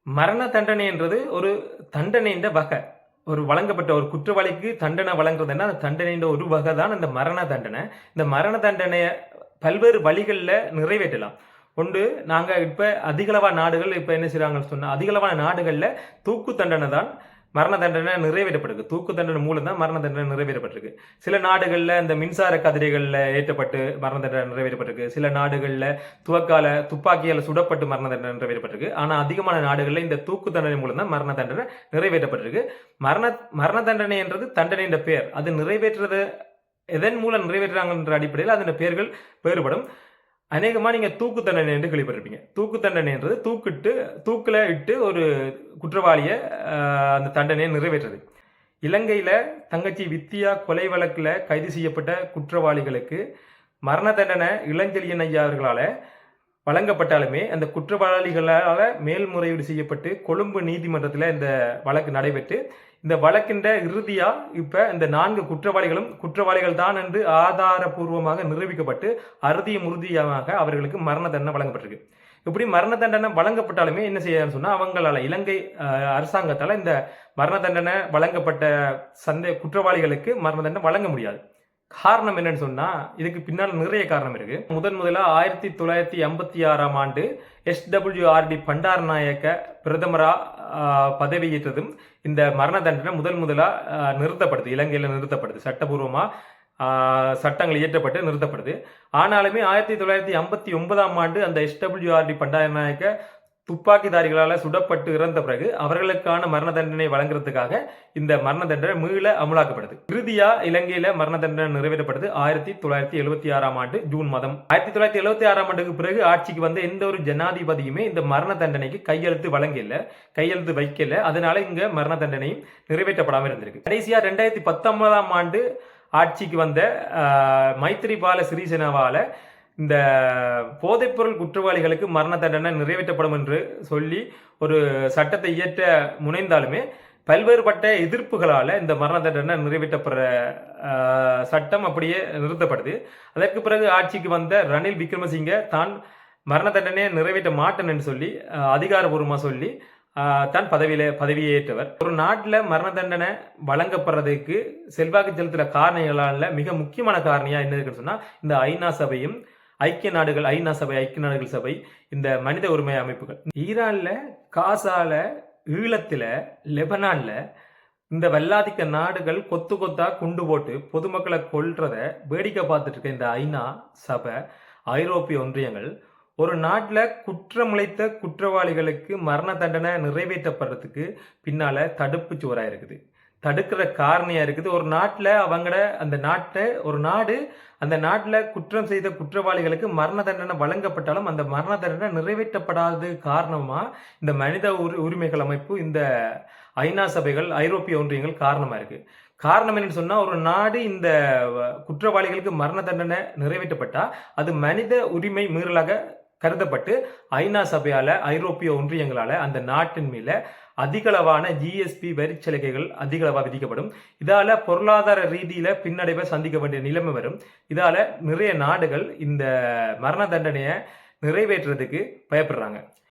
மரண தண்டனை என்றது ஒரு தண்டனையின் வகை. ஒரு வழங்கப்பட்ட ஒரு குற்றவாளிக்கு தண்டனை வழங்குறதுன்னா, அந்த தண்டனையின் ஒரு வகை தான் இந்த மரண தண்டனை. இந்த மரண தண்டனைய பல்வேறு வழிகள்ல நிறைவேற்றலாம். ஒன்று, நாங்க இப்ப அதிகளவான நாடுகள் இப்ப என்ன செய்றாங்கன்னு சொன்னா, அதிகளவான நாடுகள்ல தூக்கு தண்டனை தான் மரண தண்டனை நிறைவேற்றப்பட்டிருக்கு. தூக்கு தண்டனை மூலம் தான் மரண தண்டனை நிறைவேற்றப்பட்டிருக்கு. சில நாடுகள்ல இந்த மின்சார கதிரைகள்ல ஏற்றப்பட்டு மரண தண்டனை நிறைவேற்றப்பட்டிருக்கு. சில நாடுகள்ல துப்பாக்கியால சுடப்பட்டு மரண தண்டனை நிறைவேற்றப்பட்டிருக்கு. ஆனா அதிகமான நாடுகள்ல இந்த தூக்கு தண்டனை மூலம் தான் மரண தண்டனை நிறைவேற்றப்பட்டிருக்கு. மரண மரண தண்டனை என்றது தண்டனையின் பெயர். அது நிறைவேற்றுறது எதன் மூலம் நிறைவேற்றுறாங்கன்ற அடிப்படையில் அதன் பெயர்கள் வேறுபடும். அநேகமா நீங்க தூக்கு தண்டனை என்று கேள்விப்பட்டிருப்பீங்க. தூக்கு தண்டனை என்றது தூக்குல இட்டு ஒரு குற்றவாளிய அந்த தண்டனையை நிறைவேற்றுறது. இலங்கையில தங்கச்சி வித்தியா கொலை வழக்குல கைது செய்யப்பட்ட குற்றவாளிகளுக்கு மரண தண்டனை இளஞ்செழியன் ஐயா அவர்களால வழங்கப்பட்டாலுமே அந்த குற்றவாளிகளால மேல்முறையீடு செய்யப்பட்டு கொழும்பு நீதிமன்றத்தில் இந்த வழக்கு நடைபெற்று இந்த வழக்கின்ற இறுதியா இப்ப இந்த 4 குற்றவாளிகளும் குற்றவாளிகள் தான் என்று ஆதாரபூர்வமாக நிரூபிக்கப்பட்டு அறுதியும் உறுதியாக அவர்களுக்கு மரண தண்டனை வழங்கப்பட்டிருக்கு. இப்படி மரண தண்டனை வழங்கப்பட்டாலுமே என்ன செய்யணும்னு சொன்னா, அவங்களால இலங்கை அரசாங்கத்தால இந்த மரண தண்டனை வழங்கப்பட்ட குற்றவாளிகளுக்கு மரண தண்டனை வழங்க முடியாது. காரணம் என்னன்னு சொன்னா, இதுக்கு பின்னால் நிறைய காரணம் இருக்கு. முதலா 1956ஆம் ஆண்டு SWRD பண்டாரநாயக்க பிரதமரா பதவியேற்றதும் இந்த மரண தண்டனை முதலா நிறுத்தப்படுது. இலங்கையில நிறுத்தப்படுது. சட்டபூர்வமா சட்டங்கள் இயற்றப்பட்டு நிறுத்தப்படுது. ஆனாலுமே 1959ஆம் ஆண்டு அந்த SWRD பண்டாரநாயக்க துப்பாக்கிதாரிகளால் சுடப்பட்டு இறந்த பிறகு அவர்களுக்கான மரண தண்டனை வழங்குறதுக்காக இந்த மரண தண்டனை மீள அமலாக்கப்படுது. இறுதியா இலங்கையில மரண தண்டனை நிறைவேற்றப்படுது 1976ஆம் ஆண்டு ஜூன் மாதம். 1976ஆம் ஆண்டுக்கு பிறகு ஆட்சிக்கு வந்த எந்த ஒரு ஜனாதிபதியுமே இந்த மரண தண்டனைக்கு கையெழுத்து வைக்கல. அதனால இங்க மரண தண்டனையும் நிறைவேற்றப்படாமல் இருந்திருக்கு. கடைசியா 2019ஆம் ஆண்டு ஆட்சிக்கு வந்த மைத்திரிபால சிறிசேனவால இந்த போதைப்பொருள் குற்றவாளிகளுக்கு மரண தண்டனை நிறைவேற்றப்படும் என்று சொல்லி ஒரு சட்டத்தை இயற்ற முனைந்தாலுமே பல்வேறுபட்ட எதிர்ப்புகளால இந்த மரண தண்டனை நிறைவேற்றப்படுற சட்டம் அப்படியே நிறுத்தப்படுது. அதற்கு பிறகு ஆட்சிக்கு வந்த ரணில் விக்ரமசிங்க தான் மரண தண்டனையை நிறைவேற்ற மாட்டேன் என்று சொல்லி அதிகாரபூர்வமா சொல்லி தான் பதவியேற்றவர். ஒரு நாட்டில் மரண தண்டனை வழங்கப்படுறதுக்கு செல்வாக்கு செலுத்துற காரணிகளால மிக முக்கியமான காரணியா என்ன இருக்குன்னு சொன்னா, இந்த ஐநா சபையும் ஐக்கிய நாடுகள் சபை, இந்த மனித உரிமை அமைப்புகள். ஈரான்ல, காசால, ஈழத்துல, லெபனான்ல இந்த வல்லாதிக்க நாடுகள் கொத்து கொத்தா குண்டு போட்டு பொதுமக்களை கொல்றத வேடிக்கை பார்த்துட்டு இருக்க இந்த ஐநா சபை, ஐரோப்பிய ஒன்றியங்கள் ஒரு நாட்டில் குற்றமுளைத்த குற்றவாளிகளுக்கு மரண தண்டனை நிறைவேற்றப்படுறதுக்கு பின்னால தடுப்பு சுவரா இருக்குது, தடுக்கிற காரணியா இருக்குது. ஒரு நாட்டில் அந்த நாட்டில் குற்றம் செய்த குற்றவாளிகளுக்கு மரண தண்டனை வழங்கப்பட்டாலும் அந்த மரண தண்டனை நிறைவேற்றப்படாத காரணமா இந்த மனித உரிமைகள் அமைப்பு, இந்த ஐநா சபைகள், ஐரோப்பிய ஒன்றியங்கள் காரணமா இருக்கு. காரணம் என்னன்னு சொன்னா, ஒரு நாடு இந்த குற்றவாளிகளுக்கு மரண தண்டனை நிறைவேற்றப்பட்டா அது மனித உரிமை மீறலாக கருதப்பட்டு ஐநா சபையால, ஐரோப்பிய ஒன்றியங்களால அந்த நாட்டின் மேல அதிகளவான GSP வரிச்சலுகைகள் அதிகளவா விதிக்கப்படும். இதால பொருளாதார ரீதியில பின்னடைவை சந்திக்க வேண்டிய நிலைமை வரும். இதால நிறைய நாடுகள் இந்த மரண தண்டனையை நிறைவேற்றுறதுக்கு பயப்படுறாங்க.